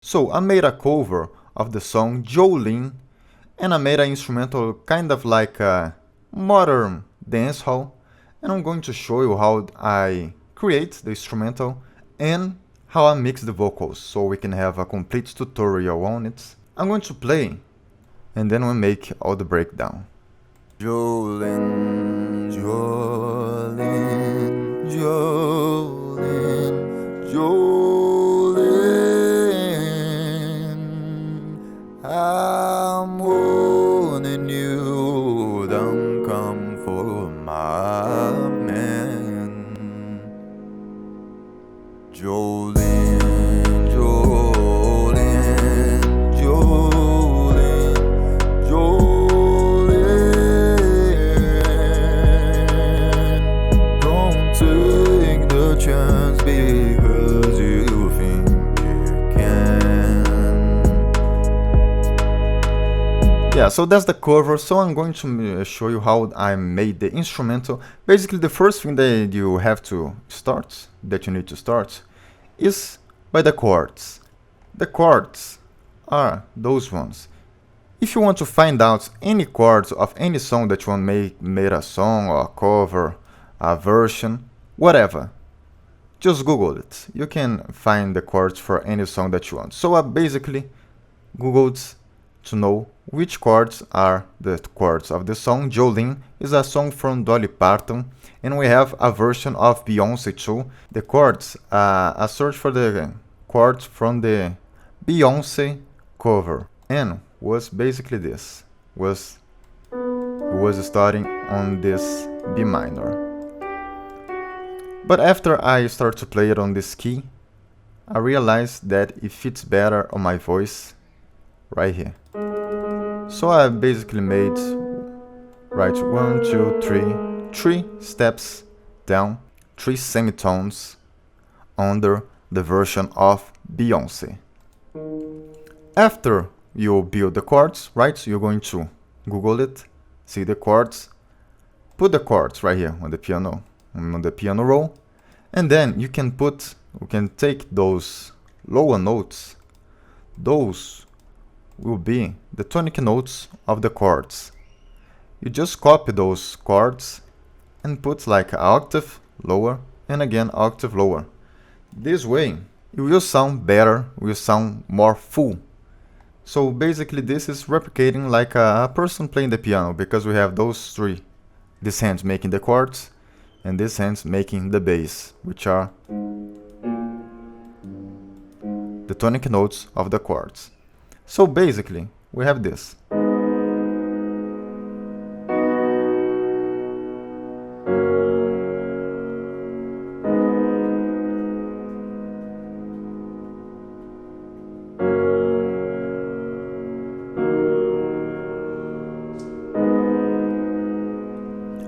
So I made a cover of the song Jolene, and I made an instrumental kind of like a modern dancehall, and I'm going to show you how I create the instrumental and how I mix the vocals so we can have a complete tutorial on it. I'm going to play and then we'll make all the breakdown. Jolene, Jolene, Jolene, Jolene, I'm warning you, don't come for my man. Jolene, Jolene, Jolene, Jolene, don't take the chance because you think you can. Yeah, so that's the cover. So I'm going to show you how I made the instrumental. Basically, the first thing that you have to start, that you need to start, is by the chords. The chords are those ones. If you want to find out any chords of any song that you want to make a song or a cover, a version, whatever, just Google it. You can find the chords for any song that you want. So I basically Googled to know which chords are the chords of the song. Jolene is a song from Dolly Parton, and we have a version of Beyoncé too. The chords, I searched for the chords from the Beyoncé cover, and was basically this. It was starting on this B minor. But after I start to play it on this key, I realized that it fits better on my voice right here. So I basically made, right, 1, 2, 3, 3 steps down, 3 semitones under the version of Beyoncé. After you build the chords, right, so you're going to Google it, see the chords, put the chords right here on the piano roll, and then you can take those lower notes, those will be the tonic notes of the chords. You just copy those chords and put like an octave lower and again octave lower. This way it will sound better, will sound more full. So basically this is replicating like a person playing the piano, because we have those three, this hand making the chords and this hand making the bass, which are the tonic notes of the chords. So basically, we have this.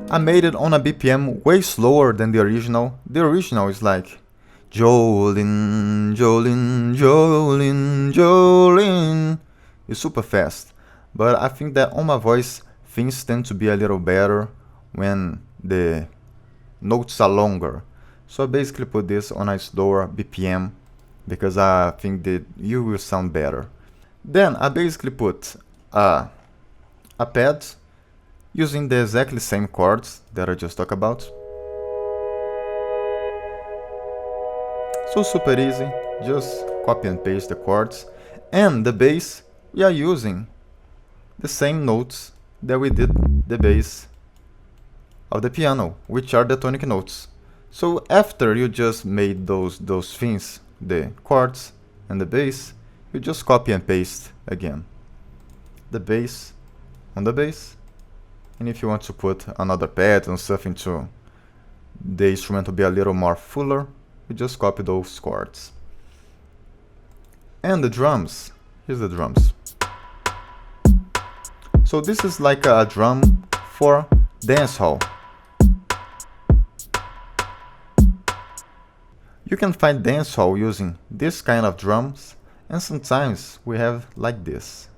I made it on a BPM way slower than the original. The original is like Jolene, Jolene, Jolene, Jolene. It's super fast. But I think that on my voice, things tend to be a little better when the notes are longer. So I basically put this on a slower BPM because I think that you will sound better. Then I basically put a pad using the exactly same chords that I just talked about. So super easy, just copy and paste the chords. And the bass, we are using the same notes that we did the bass of the piano, which are the tonic notes. So after you just made those things, the chords and the bass, you just copy and paste again the bass on the bass. And if you want to put another pad or something to the instrument to be a little more fuller, you just copy those chords. And the drums, here's the drums. So this is like a drum for dancehall. You can find dancehall using this kind of drums, and sometimes we have like this.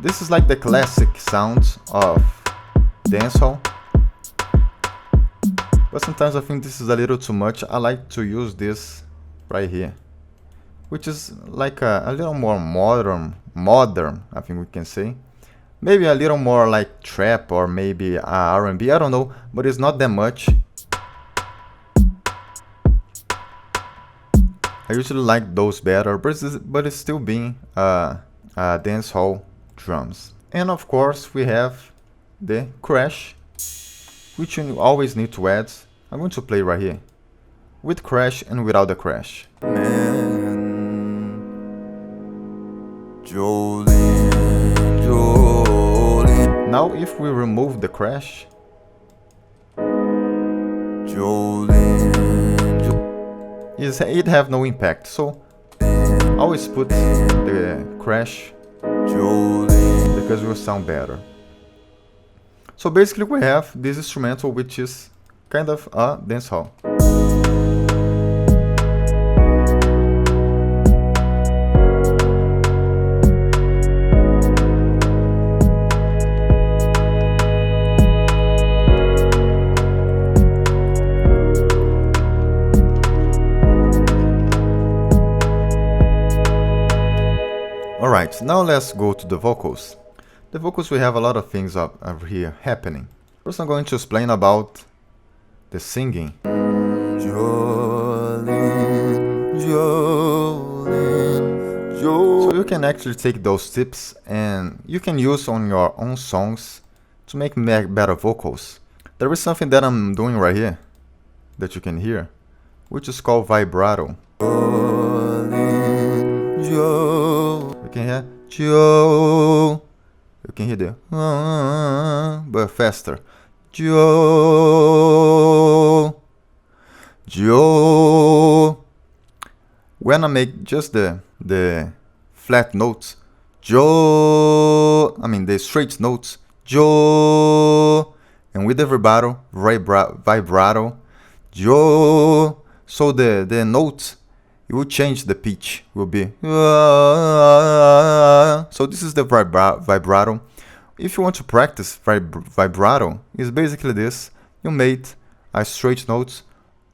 This is like the classic sound of dancehall. But sometimes I think this is a little too much. I like to use this right here, which is like a little more modern, I think we can say. Maybe a little more like trap or maybe R&B, I don't know, but it's not that much. I usually like those better, but it's still being dancehall drums. And of course we have the crash, which you always need to add. I'm going to play right here, with crash and without the crash. Jolene. Now if we remove the crash, it have no impact, so always put the crash because it will sound better. So basically we have this instrumental, which is kind of a dancehall. Alright, now let's go to the vocals. The vocals, we have a lot of things over here happening. First I'm going to explain about the singing. Jolene, Jolene, Jolene. So you can actually take those tips and you can use on your own songs to make better vocals. There is something that I'm doing right here that you can hear, which is called vibrato. Jolene, Jolene. You can hear Joe. You can hear the but faster. Joe. Joe. When I make just the flat notes, Joe, I mean the straight notes, Joe, and with the vibrato, Joe. So the notes, it will change the pitch, will be so this is the vibrato. If you want to practice vibrato, it's basically this. You made a straight note,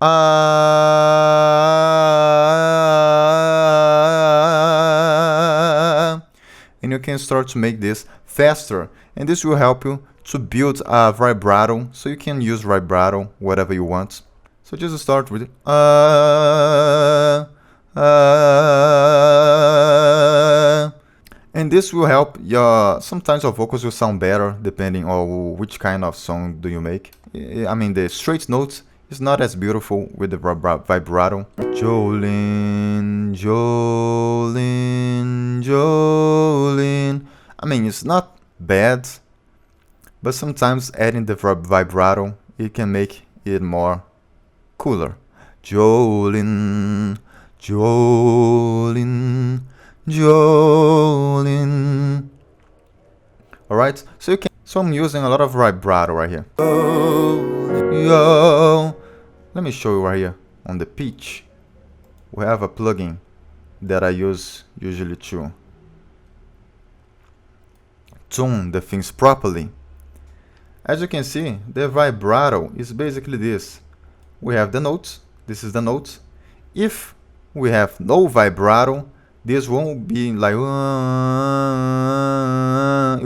and you can start to make this faster, and this will help you to build a vibrato, so you can use vibrato whatever you want. So just start with and this will help sometimes your vocals will sound better depending on which kind of song do you make. I mean the straight notes is not as beautiful with the vibrato. Jolene, Jolene, Jolene. I mean it's not bad, but sometimes adding the vibrato, it can make it more cooler. Jolene, Jolene, Jolene. Alright, so I'm using a lot of vibrato right here. Yo. Let me show you right here on the pitch. We have a plugin that I use usually to tune the things properly. As you can see, the vibrato is basically this. We have the notes, this is the notes. If we have no vibrato, this won't be like it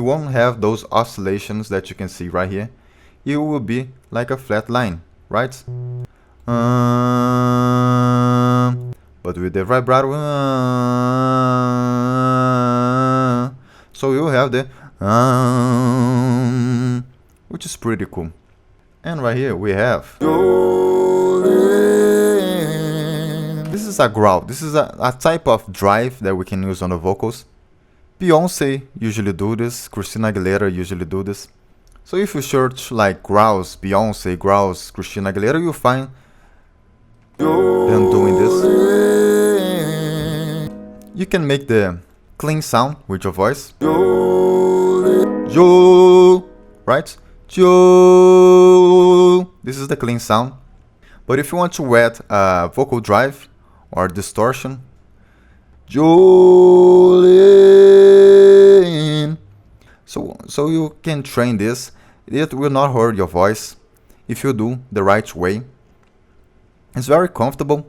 won't have those oscillations that you can see right here. It will be like a flat line, right? But with the vibrato, so you have the which is pretty cool. And right here we have this is a growl. This is a type of drive that we can use on the vocals. Beyonce usually do this, Christina Aguilera usually do this. So if you search like growls, Beyonce, growls, Christina Aguilera, you'll find them doing this. You can make the clean sound with your voice. Jo, right? Jo. This is the clean sound. But if you want to add a vocal drive or distortion, Jolene. So you can train this. It will not hurt your voice. if you do the right way. It's very comfortable.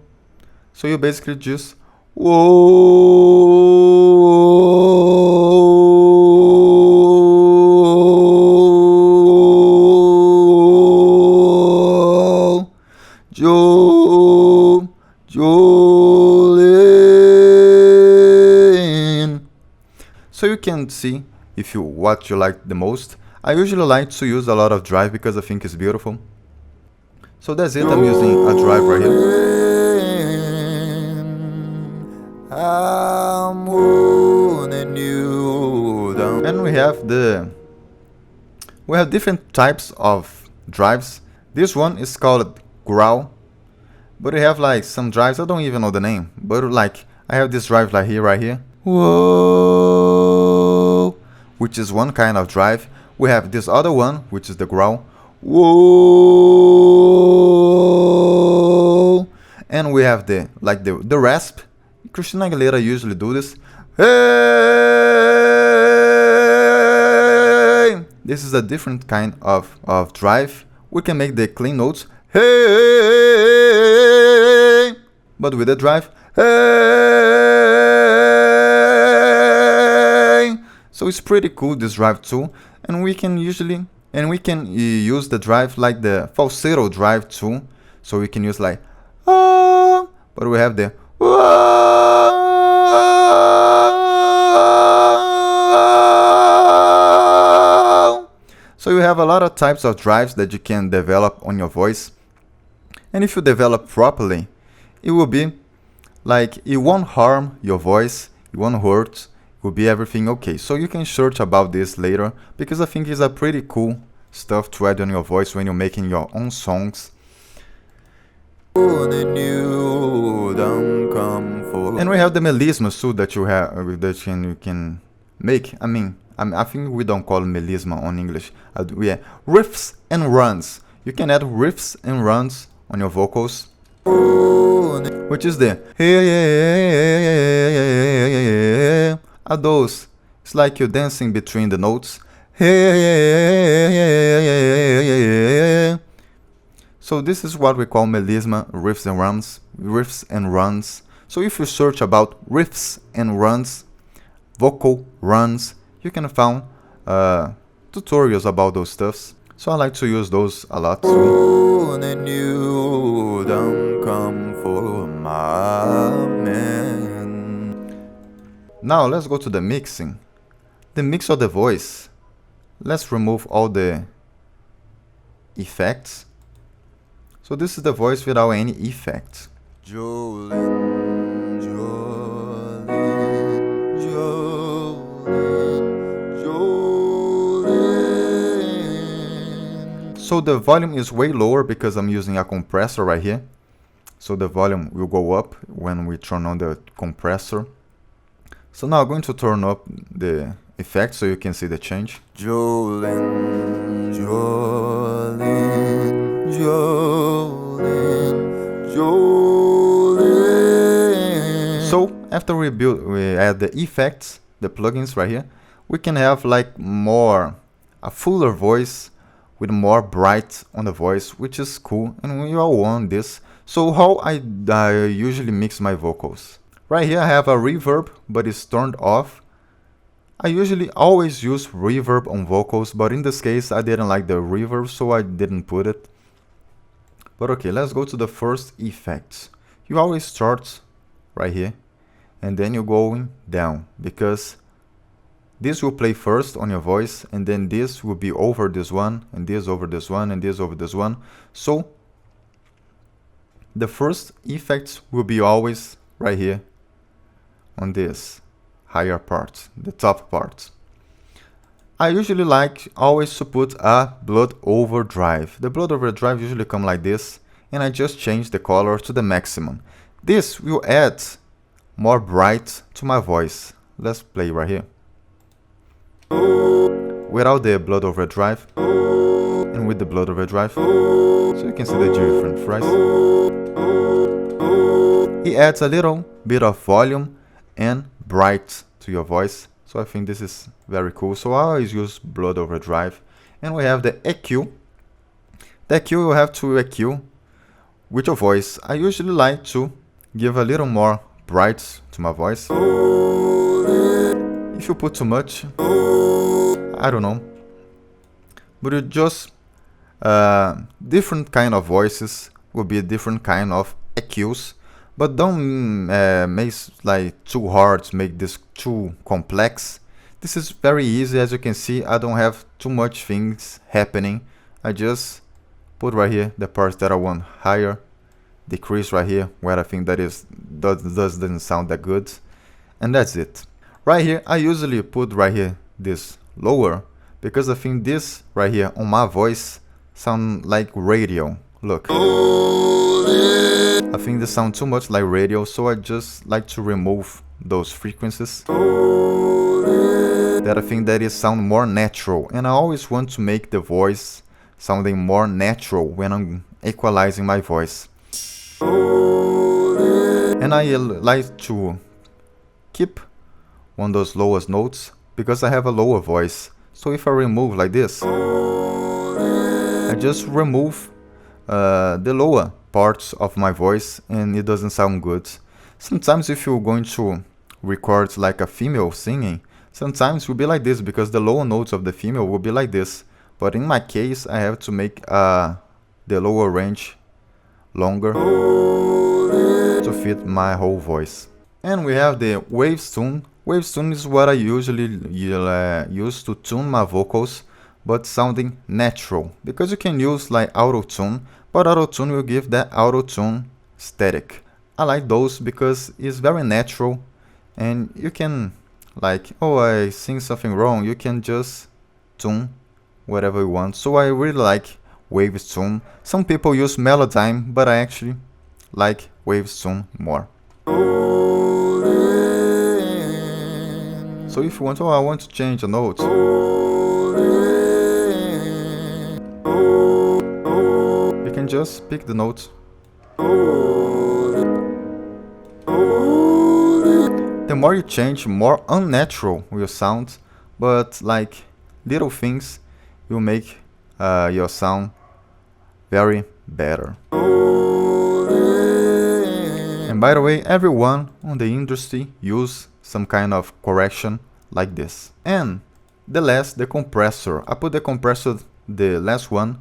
So you basically just whoa, Jolene. So you can see if you what you like the most. I usually like to use a lot of drive because I think it's beautiful. So that's it, I'm using a drive right here. I'm holding you down. And we have different types of drives. This one is called growl, but we have like some drives, I don't even know the name, but like I have this drive like here, right here, whoa, which is one kind of drive. We have this other one, which is the growl, whoa, and we have the rasp. Christina Aguilera usually do this. Hey! This is a different kind of drive. We can make the clean notes. Hey! But with the drive. Hey! So it's pretty cool, this drive too. And we can use the drive like the falsetto drive too. So we can use like but we have the so you have a lot of types of drives that you can develop on your voice. And if you develop properly, it will be like, it won't harm your voice, it won't hurt, it will be everything okay. So you can search about this later, because I think it's a pretty cool stuff to add on your voice when you're making your own songs. And we have the melismas too that you can make. I think we don't call melisma on English. Yeah, riffs and runs. You can add riffs and runs on your vocals, which is the are those. It's like you're dancing between the notes. So this is what we call melisma, riffs and runs. So if you search about riffs and runs, vocal runs, you can find tutorials about those stuffs. So I like to use those a lot too. And you don't come for my man. Now let's go to the mixing. The mix of the voice. Let's remove all the effects. So this is the voice without any effects. Jolene, Jolene, Jolene, Jolene. So the volume is way lower because I'm using a compressor right here. So the volume will go up when we turn on the compressor. So now I'm going to turn up the effect so you can see the change. Jolene, Jolene, Jolene, Jolene. So after we add the effects, the plugins right here, we can have like a fuller voice with more bright on the voice, which is cool, and we all want this. So how I usually mix my vocals. Right here I have a reverb, but it's turned off. I usually always use reverb on vocals, but in this case I didn't like the reverb, so I didn't put it. But okay, let's go to the first effect. You always start right here, and then you're going down, because this will play first on your voice, and then this will be over this one, and this over this one, and this over this one. So the first effects will be always right here on this higher part, the top part. I usually like always to put a blood overdrive. The blood overdrive usually come like this, and I just change the color to the maximum. This will add more bright to my voice. Let's play right here. Without the blood overdrive and with the blood overdrive, so you can see the difference, right? It adds a little bit of volume and bright to your voice, so I think this is very cool. So I always use blood overdrive. And we have the EQ. The EQ you have to EQ with your voice. I usually like to give a little more bright to my voice. If you put too much, I don't know. But you just different kind of voices will be different kind of EQs. But don't make like too hard, make this too complex. This is very easy. As you can see, I don't have too much things happening. I just put right here the parts that I want higher, decrease right here where I think that doesn't sound that good, and that's it. Right here, I usually put right here this lower because I think this right here on my voice sound like radio. Look. I think this sounds too much like radio, so I just like to remove those frequencies that I think that it sound more natural, and I always want to make the voice sounding more natural when I'm equalizing my voice. And I like to keep one of those lowest notes because I have a lower voice. So if I remove like this, I just remove the lower parts of my voice and it doesn't sound good. Sometimes if you're going to record like a female singing, sometimes it will be like this because the lower notes of the female will be like this. But in my case, I have to make the lower range longer to fit my whole voice. And we have the waves tune. Waves tune is what I usually use to tune my vocals, but sounding natural. Because you can use like auto tune, but auto tune will give that auto tune static. I like those because it's very natural, and you can like, oh, I sing something wrong, you can just tune whatever you want. So I really like waves tune. Some people use melodyne, but I actually like waves tune more. So if you want, oh, I want to change a note, you can just pick the note. The more you change, more unnatural will sound, but like little things will make your sound very better. And by the way, everyone on the industry use some kind of correction like this. And the last, the compressor. I put the compressor, the last one,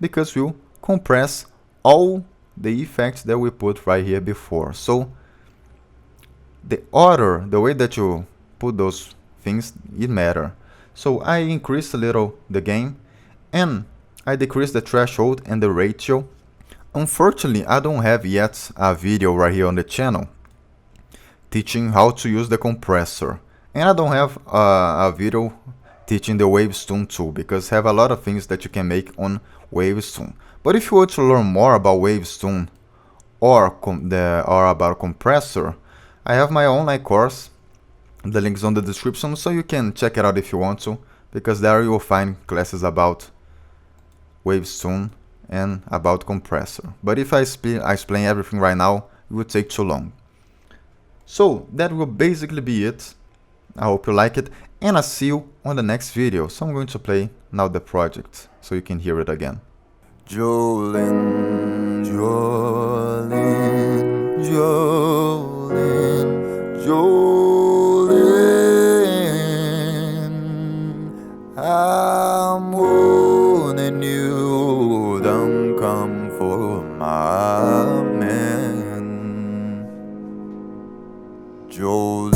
because we'll compress all the effects that we put right here before. So the order, the way that you put those things, it matter. So I increase a little the gain, and I decrease the threshold and the ratio. Unfortunately, I don't have yet a video right here on the channel teaching how to use the compressor, and I don't have a video teaching the waves tune too, because I have a lot of things that you can make on waves tune. But if you want to learn more about waves tune or about compressor, I have my online course. The link is on the description, so you can check it out if you want to, because there you will find classes about waves tune and about compressor. But if I explain everything right now, it would take too long. So that will basically be it. I hope you like it, and I'll see you on the next video. So I'm going to play now the project so you can hear it again. Jolene, Jolene, Jolene, Jolene, I'm warning you, don't come for my man. Jolene.